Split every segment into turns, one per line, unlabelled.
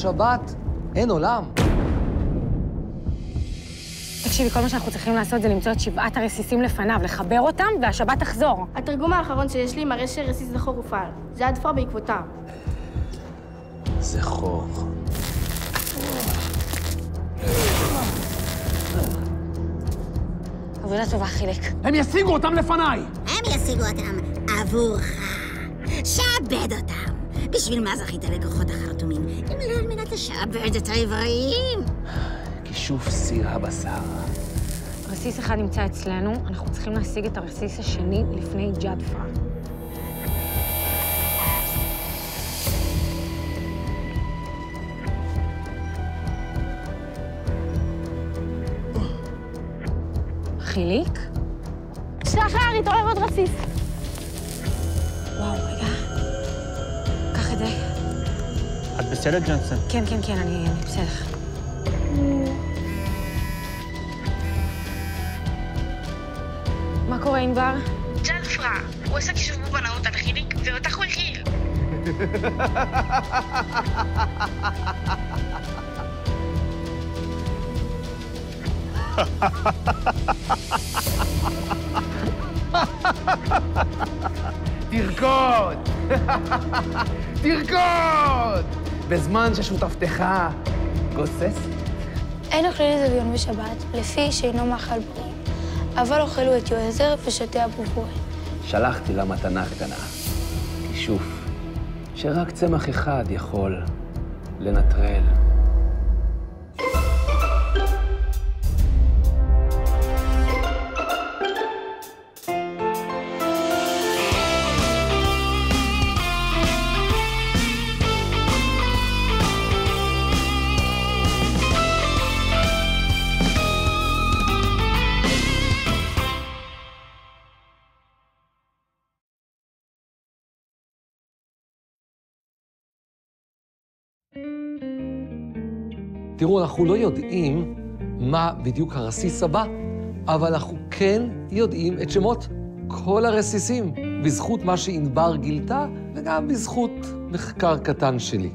שבת אין עולם.
תקשיבי, כל מה שאנחנו צריכים לעשות זה למצוא את 7 הרסיסים לפניו, לחבר אותם, והשבת תחזור.
התרגום האחרון שיש לי מראה שרסיס זכור הופעל. זה עד פור בעקבותיו.
זכור.
עבודה טובה, חיליק.
הם ישיגו אותם לפניי!
הם ישיגו אותם עבורך. שעבד אותם. בשביל מה זכית לכוחות החרטומים? אם לא על מנת לשעבד את העבריים.
כישוף סיר הבשר.
רסיס אחד נמצא אצלנו, אנחנו צריכים להשיג את הרסיס השני לפני ג'אדפרה. חיליק?
שחר, התעורר עוד רסיס.
וואו, רגע. קח את זה.
את בסדר, ג'ונסון?
כן, אני בסדר. מה קורה, ענבר?
ג'אדפרה, הוא עשה כישוף בנאות על חיליק, ואותך הוא הכיל.
תרקוד! תרקוד! בזמן ששותפתך גוסס?
אין אוכלים את אביון בשבת, לפי שאינו מאכל בריא. אבל אוכלו את יועזר ושותה אבובורי.
שלחתי לה מתנה קטנה. כישוף, שרק צמח אחד יכול לנטרל. תראו, אנחנו לא יודעים מה בדיוק הרסיס הבא, אבל אנחנו כן יודעים את שמות כל הרסיסים, בזכות מה שענבר גילתה, וגם בזכות מחקר קטן שלי.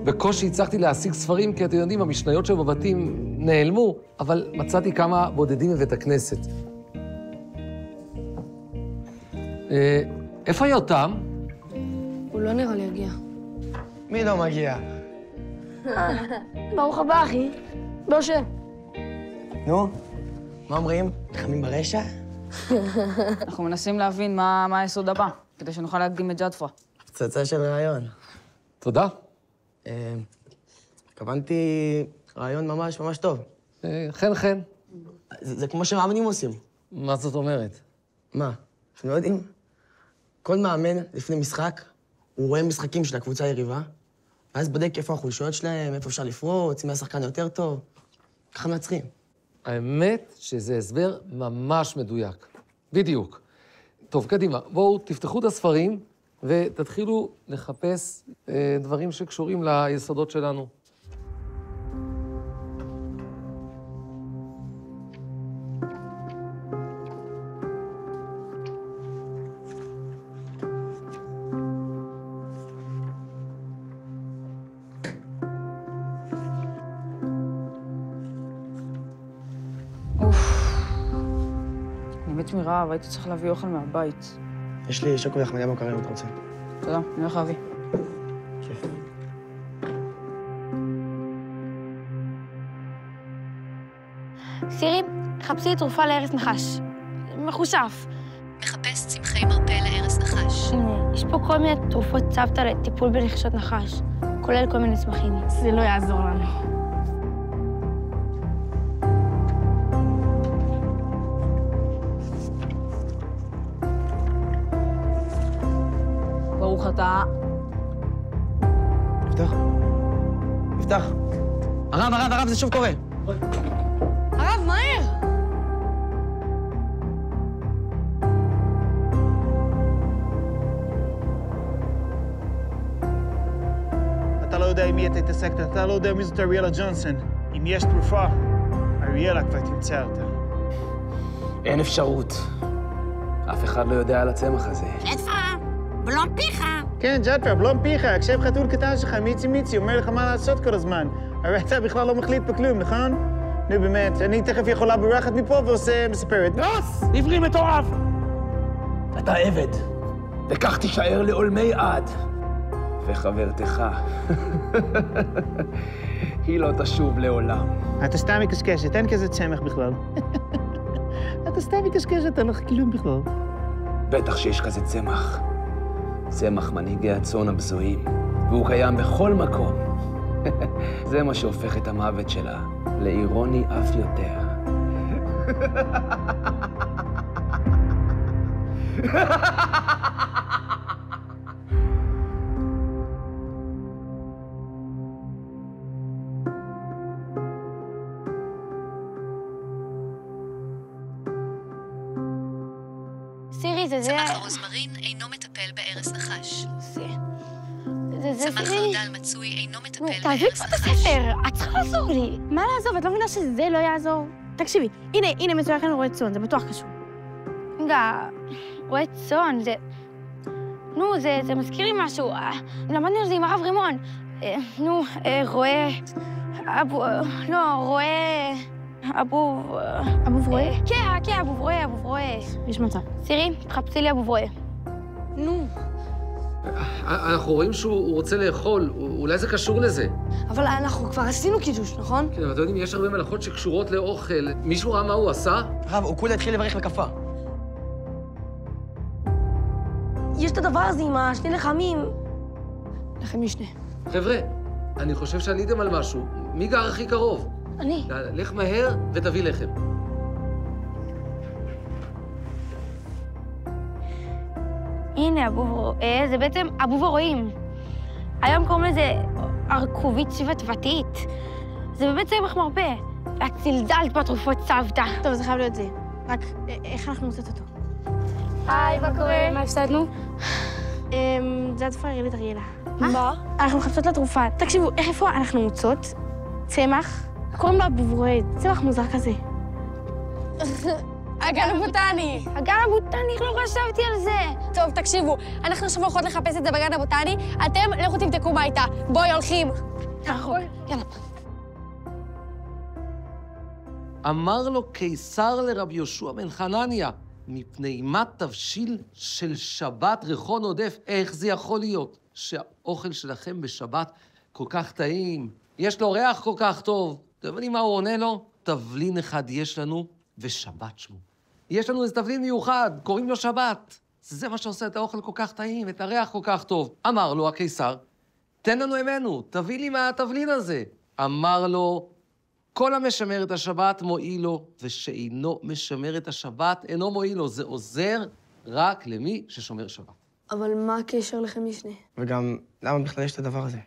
בקושי הצלחתי להשיג ספרים, כי אתם יודעים, המשניות שבבתים נעלמו, אבל מצאתי כמה בודדים בבית הכנסת. איפה יותם?
הוא לא נראה לי יגיע.
מי לא מגיע?
ברוך הבא, אחי. באושר.
נו, מה אומרים? נלחמים ברשע?
אנחנו מנסים להבין מה היסוד הבא, כדי שנוכל להקדים את ג'אדפרה.
פצצה של רעיון.
תודה.
התכוונתי רעיון ממש טוב.
חן.
זה כמו שמאמנים עושים.
מה זאת אומרת?
מה? אתם לא יודעים? כל מאמן לפני משחק, הוא רואה משחקים של הקבוצה היריבה, ואז בודק איפה החולשות שלהם, איפה אפשר לפרוץ, מי השחקן יותר טוב. ככה מנצחים.
האמת שזה הסבר ממש מדויק. בדיוק. טוב, קדימה, בואו תפתחו את הספרים ותתחילו לחפש דברים שקשורים ליסודות שלנו.
באמת מרעב, הייתי צריך להביא אוכל מהבית.
יש לי שוקו לחמניה מוכרים, אם אתה רוצה.
תודה, אני הולך להביא.
כיף.
סירי, חפשי תרופה להרס נחש. מחושף.
מחפש צמחי מרפא להרס נחש.
הנה, יש פה כל מיני תרופות צוותא לטיפול בנחישות נחש, כולל כל מיני צמחים.
זה לא יעזור לנו.
ברוך אתה.
יפתח. הרב, זה שוב קורה.
הרב, מהר!
אתה לא יודע עם מי אתה התעסקת, אתה לא יודע מי זאת אריאלה ג'ונסון. אם יש תרופה, אריאלה כבר תמצא אותה.
אין אפשרות. אף אחד לא יודע על הצמח הזה.
ג'אדפרה, בלום פיך.
כן, ג'אדפר, בלום פיך, הקשב חתול קטן שלך, מיצי, אומר לך מה לעשות כל הזמן. הרי אתה בכלל לא מחליט בכלום, נכון? נו, באמת, אני תכף יכולה בורחת מפה מספרת.
נוס! עברי מטורף! אתה עבד, וכך תישאר לעולמי עד. וחברתך, היא לא תשוב לעולם.
אתה סתם מקשקשת, אין כזה צמח בכלל. אתה סתם מקשקשת, אין לך כלום בכלל.
בטח שיש כזה צמח. צמח מנהיגי הצאן הבזויים, והוא קיים בכל מקום. זה מה שהופך את המוות שלה לאירוני אף יותר.
סירי, זה...
צמח הרוזמרין אינו מטפל בארס נחש.
זה
צמח
סירי.
חרדל מצוי אינו מטפל
תעזבי
בארס
כבר את
נחש.
הספר, את צריכה לעזור לי.
מה לעזוב? את לא מבינה שזה לא יעזור? תקשיבי, הנה מצויה לכם רועה צאן, זה בטוח קשור.
רגע, רועה צאן, זה... נו, זה מזכיר לי משהו. למדנו על זה עם הרב רימון. רועה... רועה...
אבוב רועה?
כן, אבוב רועה.
יש מצב.
סירי, תחפשי לי אבוב רועה.
נו.
אנחנו רואים שהוא רוצה לאכול, אולי זה קשור לזה.
אבל אנחנו כבר עשינו קידוש, נכון?
כן, אבל אתם יודעים, יש הרבה מלאכות שקשורות לאוכל. מישהו ראה מה הוא עשה?
הרב, הוא כולה התחיל לברך לקפה.
יש את הדבר הזה עם השני לחמים.
לחם משנה.
חבר'ה, אני חושב שעליתם על משהו. מי גר הכי קרוב?
אני.
לך מהר ותביא לחם.
הנה, אבוב רועה, זה בעצם אבוב הרועים. היום קוראים לזה ארכובית שבטבתית. זה באמת צמח מרפא. את צלזלת בתרופות סבתא.
טוב, זה חייב להיות זה. רק, איך אנחנו מוצאת אותו?
היי, מה קורה?
מה הפסדנו? זה הדבר הריאלית אריאלה.
מה?
אנחנו מחפשות לתרופה. תקשיבו, איפה אנחנו מוצאות צמח? קוראים לו אבוב רועה, צמח מוזר כזה.
הגן הבוטני.
הגן הבוטני, איך לא חשבתי על זה?
טוב, תקשיבו, אנחנו עכשיו הולכות לחפש את זה בגן הבוטני, אתם לכו תבדקו מה הייתה. בואי, הולכים.
נכון, יאללה.
אמר לו קיסר לרבי יהושע בן חנניה, מפני מה תבשיל של שבת ריחון עודף? איך זה יכול להיות שהאוכל שלכם בשבת כל כך טעים? יש לו ריח כל כך טוב. אתם יודעים מה הוא עונה לו? תבלין אחד יש לנו, ושבת שמו. יש לנו איזה תבלין מיוחד, קוראים לו שבת. זה מה שעושה את האוכל כל כך טעים, את הריח כל כך טוב. אמר לו הקיסר, תן לנו ממנו, תביא לי מהתבלין הזה. אמר לו, כל המשמר את השבת מועיל לו, ושאינו משמר את השבת אינו מועיל לו. זה עוזר רק למי ששומר שבת.
אבל מה הקשר לחם משנה?
וגם, למה בכלל יש את הדבר הזה?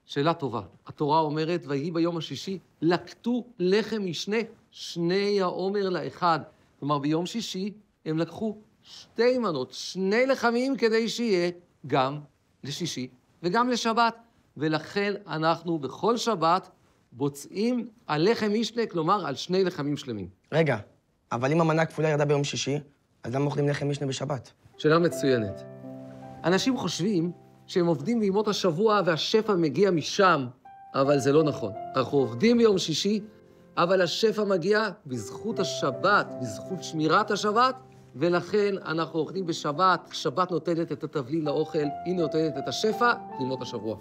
שאלה טובה. התורה אומרת, ויהי ביום השישי, לקטו לחם משנה, שני העומר לאחד. כלומר, ביום שישי הם לקחו 2 מנות, 2 לחמים, כדי שיהיה גם לשישי וגם לשבת. ולכן אנחנו בכל שבת בוצעים על לחם משנה, כלומר, על 2 לחמים שלמים.
רגע, אבל אם המנה הכפולה ירדה ביום שישי, אז למה אוכלים לחם משנה בשבת?
שאלה מצוינת. אנשים חושבים שהם עובדים בימות השבוע והשפע מגיע משם, אבל זה לא נכון. אנחנו עובדים ביום שישי, אבל השפע מגיע בזכות השבת, בזכות שמירת השבת, ולכן אנחנו אוכלים בשבת. שבת נותנת את התבלין לאוכל, היא נותנת את השפע בימות השבוע.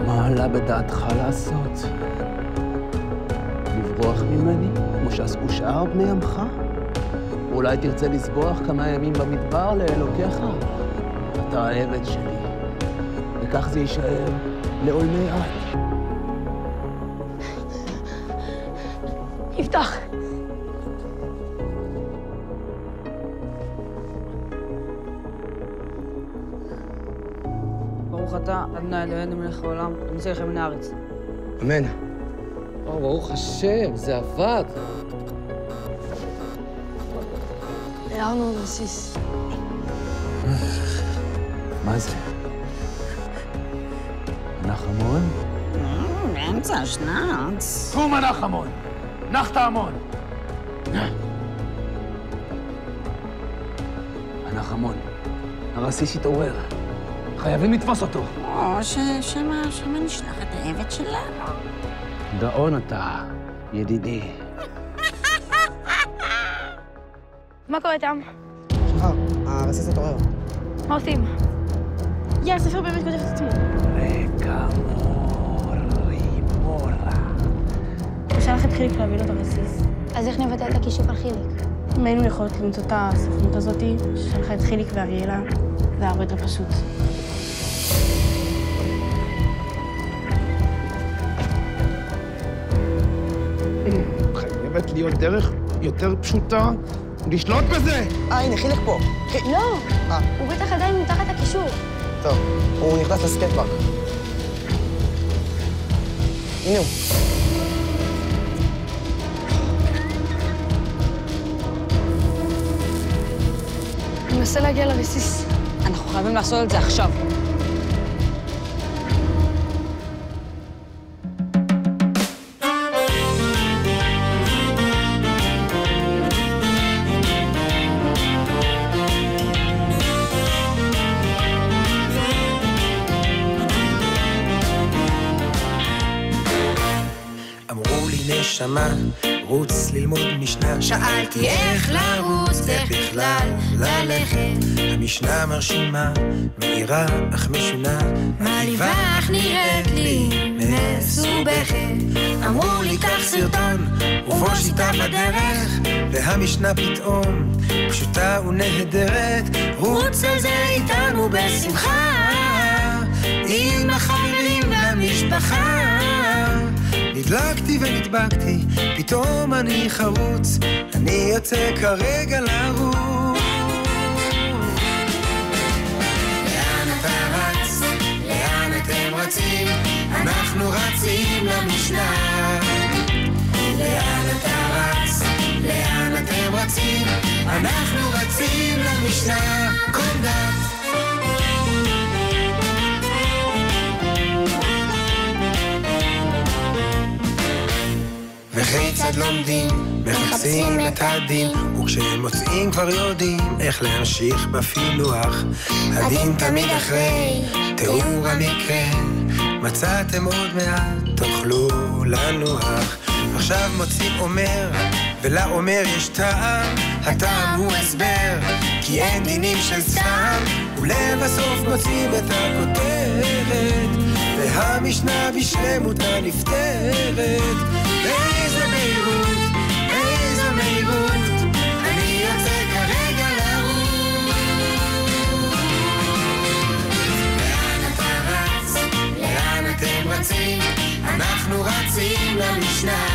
מה עלה בדעתך לעשות? לברוח ממני, כמו שעשו שאר בני עמך? אולי תרצה לסבוח כמה ימים במדבר לאלוקיך? אתה העבד שלי, וכך זה יישאר לעולמי עד.
יפתח.
אדוני אלוהינו מלך העולם, נמצא לכם מן הארץ.
אמן.
ברוך השם, זה עבד.
הערנו רסיס.
מה זה? נחמון?
באמצע השנת.
קום הנחמון! נחת המון!
הנחמון. הרסיס התעורר. חייבים לתפוס אותו.
או שמה נשלח את העבד שלנו.
גאון אתה, ידידי.
מה קורה איתם?
שחר, הרסיס התעורר.
מה עושים?
יא, הספר באמת כותב את עצמו. הוא שלח את חיליק להביא לו את הרסיס.
אז איך נבטא את הכישוף על חיליק?
אם היינו יכולות למצוא את הסוכנות הזאת, ששלחה את חיליק ואריאלה, זה היה הרבה יותר פשוט.
חייבת להיות דרך יותר פשוטה לשלוט בזה!
הנה, חיליק פה.
לא! הוא בטח עדיין מתחת הקישור.
טוב, הוא נכנס לסקייט פארק. הנה הוא.
הוא מנסה להגיע לרסיס.
אנחנו חייבים לעשות את זה עכשיו.
אמרו לי נשמה, רוץ ללמוד משנה. שאלתי איך לרוץ, איך בכלל ללכת. המשנה מרשימה, מהירה אך משונה. מעליבה אך נראית לי מסובכת. אמרו לי קח סרטון, ובוא שיטה בדרך. והמשנה פתאום פשוטה ונהדרת. רוץ על זה איתנו בשמחה, עם החברים והמשפחה. נדלקתי ונדבקתי, פתאום אני חרוץ, אני יוצא כרגע לרוץ. לאן אתה רץ? לאן אתם רצים? אנחנו רצים למשנה. לאן אתה רץ? לאן אתם רצים? אנחנו רצים למשנה. קונדט וכיצד לומדים, מחפשים את הדין, וכשהם מוצאים כבר יודעים איך להמשיך בפילוח. הדין תמיד אחרי תיאור המקרה, מצאתם עוד מעט, תוכלו לנוח. עכשיו מוצאים אומר, ולאומר יש טעם, הטעם הוא הסבר, כי אין דינים של סתם, ולבסוף מוצאים את הכותרת, והמשנה בשלמותה נפטרת. איזה מהירות, איזו מהירות, אני יוצא כרגע לרוץ. לאן אתה רץ? לאן אתם רצים? אנחנו רצים למשנה.